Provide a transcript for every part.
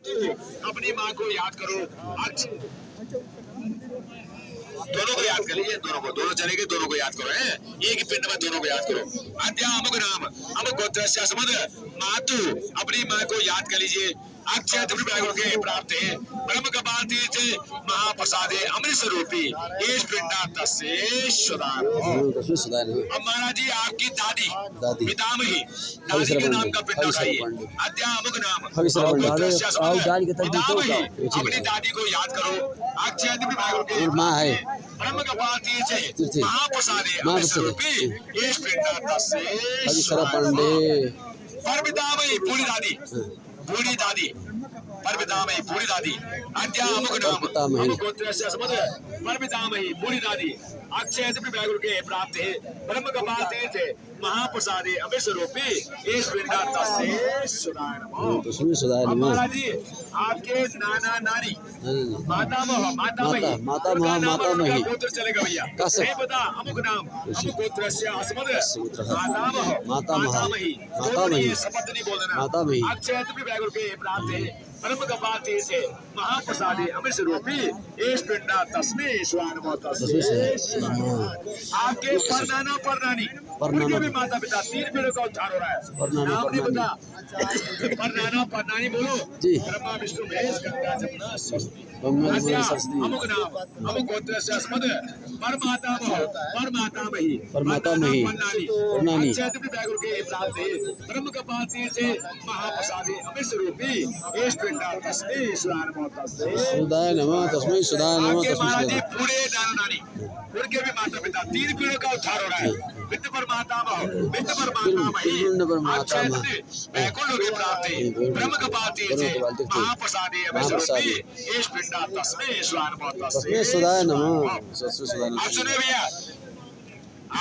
अपनी माँ को याद करो। दोनों को याद कर लीजिए, दोनों चलेंगे, दोनों को याद करो है। एक ही पिंड में दोनों को याद करो। अद्या अमुक नाम अमुक गोत्रस्य समद मातु, अपनी माँ को याद कर लीजिए। अक्षय के प्राप्त है ब्रह्म कपाल तीर्थ महाप्रसादे अमृत स्वरूपी इस पिंडा से सुदान। अब महाराज जी आपकी दादी पितामही दादी के नाम का पिंड उठाइए। अद्या अमुक नाम पितामही, अपनी दादी को याद करो। अक्षय के ब्रह्म कपाल तीर्थ महाप्रसादे अमृत स्वरूपी इस पिंडा से सुदान। पर पितामही बूढ़ी दादी पर पितामही बूढ़ी दादी। अद्या अमुक नाम अमुक गोत्रस्य समद पर पितामही बूढ़ी दादी अक्षय के प्राप्त है ब्रह्म कपाल तीर्थ महाप्रसादे अमृत स्वरूपी इस पिंडा से सुदान। महाराज जी आपके नाना नानी मातामही गोत्र चलेगा भैया, नहीं पता अमुक नाम अमुक गोत्रस्य समद मातामही शपथ नहीं बोलना। अक्षय के प्राप्त है ब्रह्म कपाल तीर्थ महाप्रसादे अमृत स्वरूपी इस पिंडा तस्मै आपके परनाना परनानी उनके भी माता पिता 3 पीढ़ियों का उद्धार हो रहा है। नाम नहीं पता परनाना परनानी बोलो। ब्रह्मा विष्णु महेश गंगा जमुना सरस्वती। अमुक नाम अमुक गोत्रस्य समद परमातामही परनानी के प्राप्त ब्रह्म कपाल तीर्थ महाप्रसादे अमृत स्वरूपी इस पिंडा तस्मै तस्मै सुदाय नमः तस्मै पूरे नाना नानी उनके भी माता पिता 3 पीढ़ियों का उद्धार हो रहा है। वित्त परमातामही वैकुंठ के प्राप्त ब्रह्म कपाल तीर्थ महाप्रसादे अमृत स्वरूपी इस पिंडा तस्मै सुदाय नमः तस्मै सुदाय नमः। आप सुने भैया,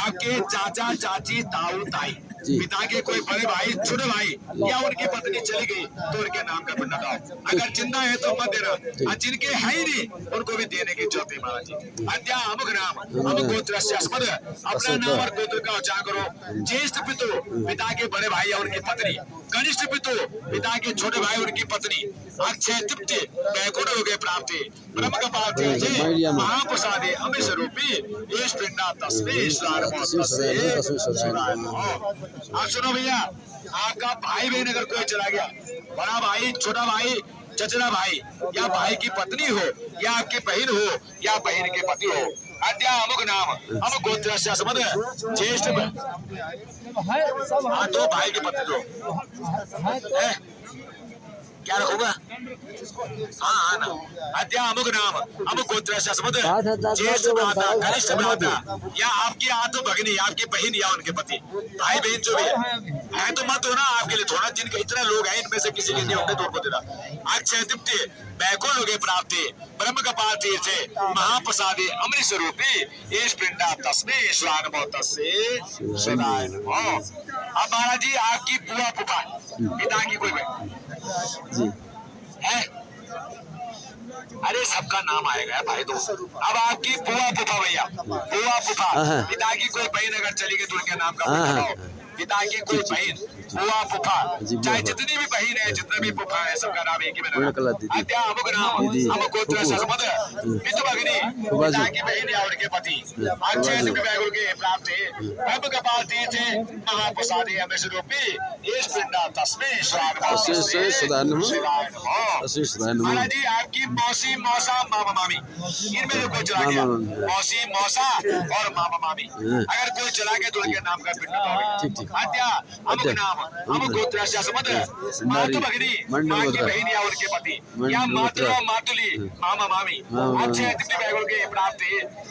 आपके चाचा चाची ताऊ ताई पिता के कोई बड़े भाई छोटे भाई या उनकी पत्नी चली गई तो उनके नाम का पिंड लगाओ। अगर जिंदा है तो मत देना, और जिनके है ही नहीं उनको भी देने की जरूरत है महाराज जी। अद्या अमुक नाम अमुक गोत्रस्य स्मद, अपना नाम और गोत्र का उच्चारण करो। ज्येष्ठ पितु पिता के बड़े भाई या उनकी पत्नी, कनिष्ठ पितु पिता के छोटे भाई उनकी पत्नी, अक्षय तृप्ति वैकुंठ लोके प्राप्ति ब्रह्म कपाल तीर्थ महाप्रसादे अमृत स्वरूपी इस पिंडा तस्मै आप सुनो भैया, आपका भाई बहन अगर कोई चला गया, बड़ा भाई छोटा भाई चचरा भाई या भाई की पत्नी हो या आपकी बहन हो या बहन के पति हो। अद्या अमुक नाम अमुक गोत्रस्य समद ज्येष्ठ 2 भाई की पत्नी दो क्या रखूंगा? हाँ ना। अद्या अमुक नाम अमुक गोत्रस्य समद ज्येष्ठ भ्राता कनिष्ठ भ्राता या आपकी आत्म भगिनी आपकी बहन या उनके पति भाई बहन जो भी है तो मत होना, आपके लिए थोड़ा। जिनके इतने लोग हैं इनमें से किसी के नहीं होंगे तो उनको देना। अक्षय तृप्ति वैकुंठ लोके प्राप्ति ब्रह्म कपाल तीर्थ महाप्रसादे अमृत स्वरूपी इस पिंडा तस्मै सुदाय नमः। अब महाराज जी आपकी बुआ फूफा पिता की कोई बहन है, अरे सबका नाम आएगा भाई दो। अब आपकी बुआ फूफा भैया, बुआ फूफा पिता की कोई बहन अगर चली गई तो उनके नाम का पिता की कोई बहन बुआ फूफा, चाहे जितनी भी बहन है जितने भी फूफा है सबका नाम एक ही बना। अद्या अमुक नाम अमुक गोत्रस्य समद पितु भगिनी पिता की बहन या उनके पति अक्षय वैकुंठ के प्राप्त ब्रह्म कपाल तीर्थ महाप्रसादे अमृत स्वरूपी इस पिंडा तस्मै सुदाय नमः। महाराज जी आपकी मौसी मौसा मामा मामी इनमें से कोई चला गया, मौसी मौसा और मामा मामी अगर कोई चला गया तो उनके नाम का पिंड लगाओ। अद्या अमुक नाम अमुक गोत्रस्य समद मातु भगिनी माँ की बहन या उनके पति या मातृ मातुली मामा मामी अक्षय तृप्ति वैकुंठ के प्राप्त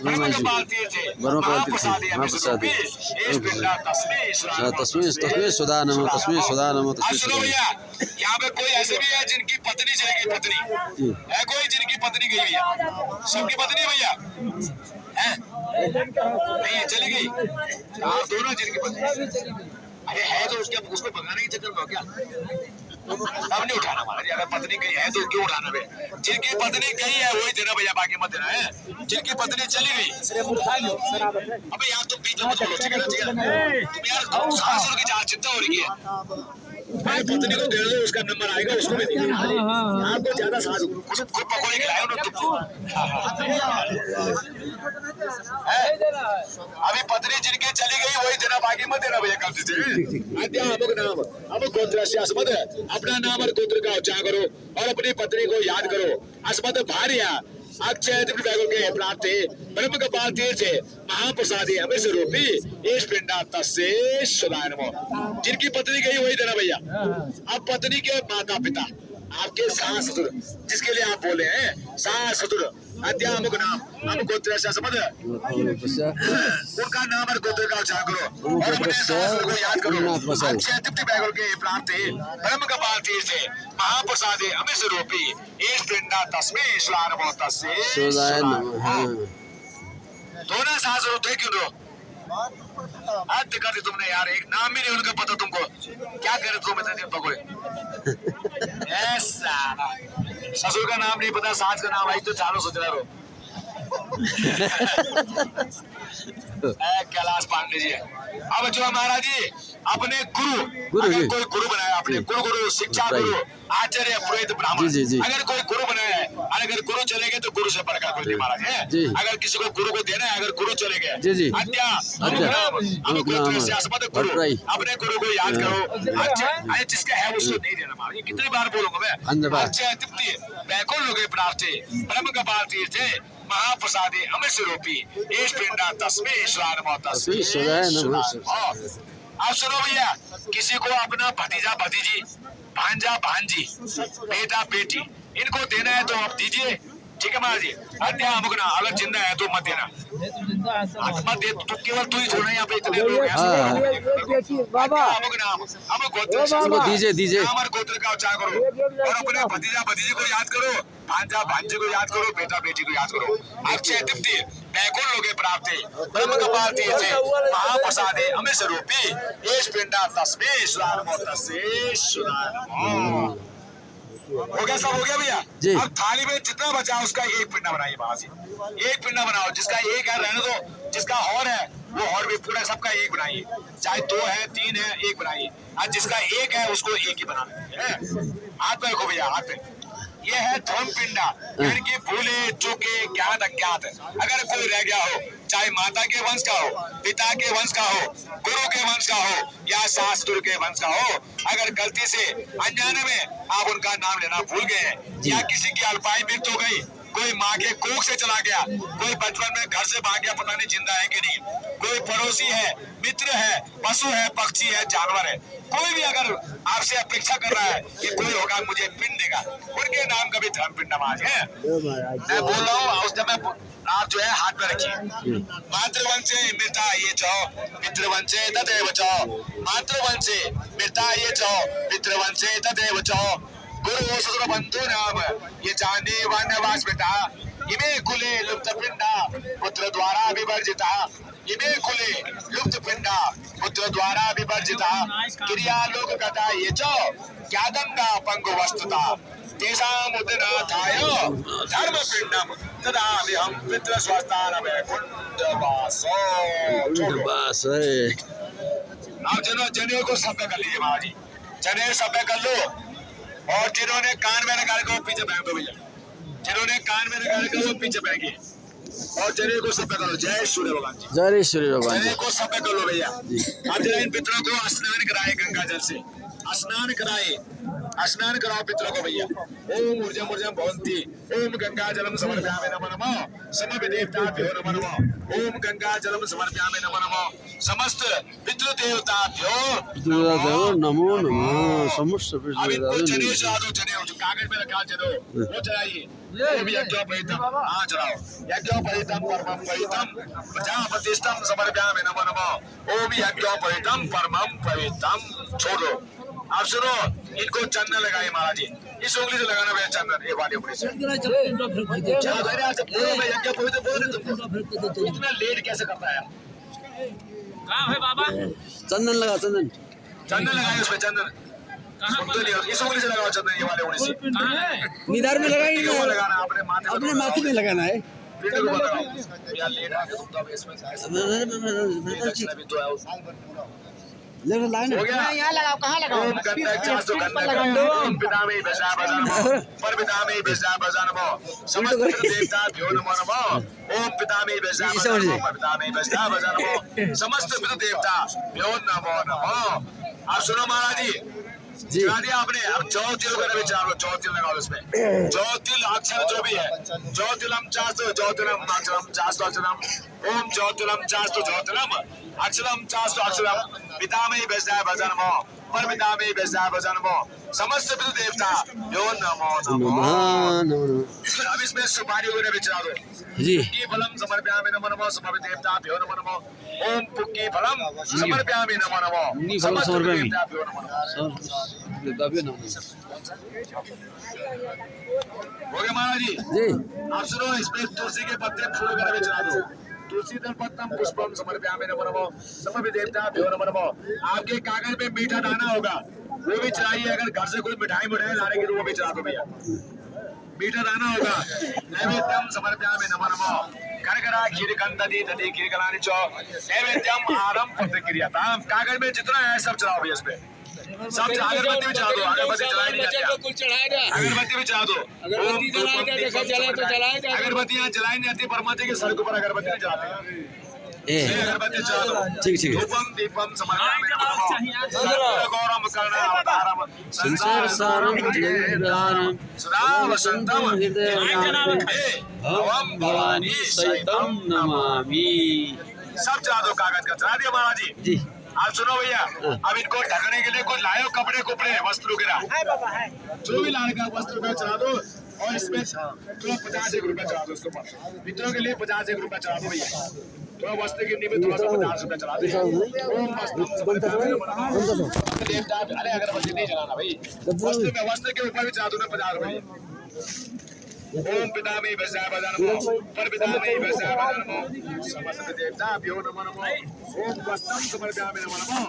ब्रह्म कपाल तीर्थ महाप्रसादे अमृत स्वरूपी इस पिंडा तस्मै सुदाय नमः तस्मै सुदाय नमः। सुनो भैया, यहाँ पे कोई ऐसे भी है जिनकी पत्नी चली गई, पत्नी है कोई जिनकी पत्नी गई भैया? सबकी पत्नी भैया है नहीं चली गई? आप दोनों जिनकी पत्नी अरे है तो उसको भगाने के चक्कर में क्या अब नहीं उठाना महाराज। अगर पत्नी गई है तो क्यों उठाना भैया? जिनकी पत्नी गई है वही देना भैया, बाकी मत देना है। जिनकी पत्नी चली गई अबे यार तुम बीच में मत बोलो, ठीक है ना? तुम यार सांसों की जहाँ चिंता हो रही है मेरी पत्नी को दे दो, उसका नंबर आएगा, उसको भी दीजिए। आपको ज्यादा सास खुद पकौड़े खिलाए उन्होंने तुमको। अभी पत्नी जिनकी चली गई वही देना, बाकी मत देना भैया गलती से। अमुक नाम अमुक गोत्र से अस्मद, अपना नाम और गोत्र का उच्चारण करो और अपनी पत्नी को याद करो। अस्मद भार्या अक्षय के प्राप्त ब्रह्म कपाल तीर्थ महाप्रसादी अमृत रूपी इस पिंडा तस्से सदाय नमो। जिनकी पत्नी गई वही देना भैया। अब पत्नी के माता पिता, आपके सास ससुर, जिसके लिए आप बोले हैं सास ससुर, अमुक नाम अमुक गोत्र से समझ, उनका नाम और गोत्र का उच्चारण करो और अपने सास ससुर को याद करो। अक्षय तृप्ति बैगुल के प्राप्त ब्रह्म कपाल तीर्थ महाप्रसादी अमृत रूपी इस पिंडा तस्मे सदाय नमो तस्से सदाय नमो। दोनों सास ससुर थे क्यों? हद कर दी तुमने यार, एक नाम ही नहीं उनका पता तुमको। क्या करे तुम इतने दिन पकड़े? ऐसा ससुर का नाम नहीं पता, सास का नाम आई तो चारों सोच रहे हो। कैलाश पांडे जी, अब जो महाराज जी अपने गुरु अगर कोई गुरु बनाया, अपने गुरु शिक्षा गुरु आचार्य पुरोहित ब्राह्मण, अगर कोई गुरु बनाया है, अगर गुरु चले गए तो गुरु से बढ़कर कोई नहीं महाराज है। अगर किसी को गुरु को देना है, अगर गुरु चले गए, अपने गुरु को याद करो। अच्छा जिसका है उसको नहीं देना महाराज, कितनी बार बोलूंगा मैं। अच्छा तृप्ति बैकुल लोग प्राप्त ब्रह्म कपाल तीर्थ महाप्रसादी अमृत रूपी इस पिंडा तस्मे ईश्वर तस्मे। आप सुनो भैया, किसी को अपना भतीजा भतीजी, भांजा भांजी, बेटा बेटी, इनको देना है तो आप दीजिए, ठीक है महाराज जी। अमुक ना, अगर जिंदा है तो मत देना, मत दे, तो केवल तू ही छोड़ना यहाँ पे इतने लोग हैं। अमुक नाम अमुक गोत्र दीजिए नाम और गोत्र का उच्चारण करो और अपने भतीजा भतीजी को याद करो, भांजा भांजी को याद करो, बेटा बेटी को याद करो। अक्षय तृप्ति बैकुल लोग प्राप्त ब्रह्म कपाल तीर्थ महाप्रसादी अमृत रूपी इस पिंडा तस्मे ईश्वर तस्से सदाय नमो। हो गया, सब हो गया भैया। अब थाली में जितना बचा उसका एक पिंडा बनाइए बाहर से, एक पिंडा बनाओ। जिसका एक है रहने दो, जिसका और है वो और भी पूरा सबका एक बनाइए, चाहे 2 है 3 है, एक बनाइए। और जिसका एक है उसको एक ही बनाना है। हाथ पे रखो भैया, हाथ पे। ये है धर्म पिंडा, इनकी भूले चूके ज्ञात अज्ञात अगर कोई रह गया हो, चाहे माता के वंश का हो, पिता के वंश का हो, गुरु के वंश का हो या शास्त्र के वंश का हो, अगर गलती से अनजाने में आप उनका नाम लेना भूल गए हैं या किसी की अल्पायु मृत्यु हो गई, कोई माँ के कोख से चला गया, कोई बचपन में घर से भाग गया, पता नहीं जिंदा है कि नहीं, कोई पड़ोसी है, मित्र है, पशु है, पक्षी है, जानवर है, कोई भी अगर आपसे अपेक्षा कर रहा है कि कोई होगा मुझे पिंड देगा, उनके नाम का भी धर्म पिंड नमाज है। मैं बोल रहा हूँ, उस समय आप जो है हाथ में रखिए। मातृवंशे मृता ये चो पितृवंशे तदेव चो, मातृवंशे मृता ये चो पितृवंशे तदेव चो, गुरु ससुर बंधु नाम ये जाने वनवास बेटा, इमे कुले लुप्त पिंडा पुत्र द्वारा विवर्जिता, इमे कुले लुप्त पिंडा पुत्र द्वारा विवर्जिता, क्रिया लोक कथा ये चो क्या दंगा पंगु वस्तुता, तेषां उदनाथाय धर्म पिंडम तदामि हम पितृ स्वस्थान वैकुंठवासो। आप जनेऊ को सभ्य कर लीजिए महाराज जी, जनेऊ सभ्य कर लो। और जिन्होंने कान में लगा रखा वो पीछे बैठ दो भैया, जिन्होंने कान में लगा रखा वो पीछे बैठिए और जनेऊ को सभ्य करो। जय सूर्य भगवान जी, जय सूर्य भगवान। जनेऊ को सभ्य कर लो भैया। अब जरा इन पितरों को स्नान कराए, गंगा जल से स्नान कराए, स्नान कराओ पितरों को भैया। ओम ऊर्जम ऊर्जम भवन्ति, ओम गंगा जलम समर्पयामि नमो नमः, समवेदेवताभ्यो नमो नमः, ओम गंगा जलम समर्पयामि नमो नमः, समस्त पितृदेवताभ्यो नमो नमः, समस्त पितृदेवताभ्यो। जनेऊ चढ़ा दो, जनेऊ जो कागज में रखा जनेऊ वो चढ़ाइए। ओम यज्ञोपवीतम, हाँ चढ़ाओ, यज्ञोपवीतम परमं पवित्रम प्रजापतिष्ठं समर्पयामि नमो नमः, ओम यज्ञोपवीतम परमं पवित्रम। छोड़ो, आप सुनो, इनको चंदन लगाए महाराज जी, इस उंगली से लगाना भैया चंदन, ये वाली उंगली से। इतना लेट कैसे करता है? कहाँ है बाबा? चंदन लगा, चंदन लगाए उसमें, चंदन इस उंगली से लगाओ चंदन, ये वाले उंगली से। निधार में लगाएंगे, लगाना अपने माथे में लगाना है। लेकिन लाइन हो गया यहाँ लगाओ, कहाँ लगाओ? ओम गंधक चासो गंधक ओम पितामे बेसा बजानमो पर पितामे बेसा बजानमो समस्त देवता भ्यो नमो नमो ओम पितामे बेसा बजानमो पर पितामे बेसा बजानमो समस्त देवता भ्यो नमो नमो। आप सुनो महाराज जी, जी चला दिया आपने। अब ज्योतिल का विचार लो, ज्योतिल लगाओ इसमें। ज्योतिल अक्षर जो भी है, ज्योतिलम चास्तो ज्योतिलम अक्षरम चास्तो अक्षरम ओम ज्योतिलम चास्तो ज्योतिलम अक्षरम चास्तो अक्षरम पितामही बेसा बजानमो पर पितामही बेसा बजानमो समस्त देवता यो नमो नमो। अब इसमें सुपारी वगैरह विचार दो। जी पुक्की फलम समर्पयामि नमो नमो समस्त देवता भ्यो नमो नमो ओम पुक्की फलम समर्पयामि नमो नमो पुक्की फलम समस्त समर्पयामि। देवता भ्यो नमो नमो। दबियो ना हो गया महाराज जी। जी आप सुनो, इसमें तुलसी के पत्ते फूल वगैरह भी चढ़ा दो। तुलसी दल पत्तम पुष्पम समर्पयामि नमो नमो समस्त देवता भ्यो नमो नमो। आपके कागज में मीठा दाना होगा, वो भी चढ़ाइए। अगर घर से कोई मिठाई लाने की तो वो भी चढ़ा दो भैया। मीठा दाना होगा। नैवेद्यम समर्पयामि नमो नमो करकरा खीर कंददी दधी खीर कलानी चो नैवेद्यम आरम प्रतिक्रियाताम। कागज में जितना है सब चढ़ाओ भैया इसमें। सब अगरबत्ती भी चढ़ा दो। अगरबत्ती चढ़ाई नहीं जाती, अगरबत्ती भी चढ़ा दो। अगरबत्तियां जलाई नहीं जाती, परमात्मा की सड़क पर अगरबत्ती नहीं जलाते। अगरबत्ती चढ़ा दो। ठीक ठीक धूपम दीपम समर्पयामि नमो नमो गौरम कर्णावतारम संसार सारम जगदारम सदा वसंतम भवम भवानी सहितम नमामि। सब चढ़ा दो। कागज का चढ़ा दिया महाराज जी। जी आप सुनो भैया, अब इनको ढकने के लिए कुछ लायो कपड़े कुपड़े वस्त्र वगैरह जो भी लाने का वस्त्र वगैरह चढ़ा दो। और इसमें तो 50 रुपया चढ़ा दो। उसके ऊपर मित्रों के लिए 50 रुपया चढ़ा दो भैया। थोड़ा वस्त्र के निमित्त थोड़ा सा 50 रुपया चढ़ा दो। ओम वस्त्रम समर्पयामि नमो नमो। देवता अरे अगरबत्ती नहीं जलाना भाई, वस्त्र के ऊपर भी चढ़ा दो 50 रुपये। ओम पितामही बेसा बजानमो पर पितामही बेसा बजानमो समस्त देवता भ्यो नमो नमो ओम वस्त्रम समर्पयामि नमो नमो।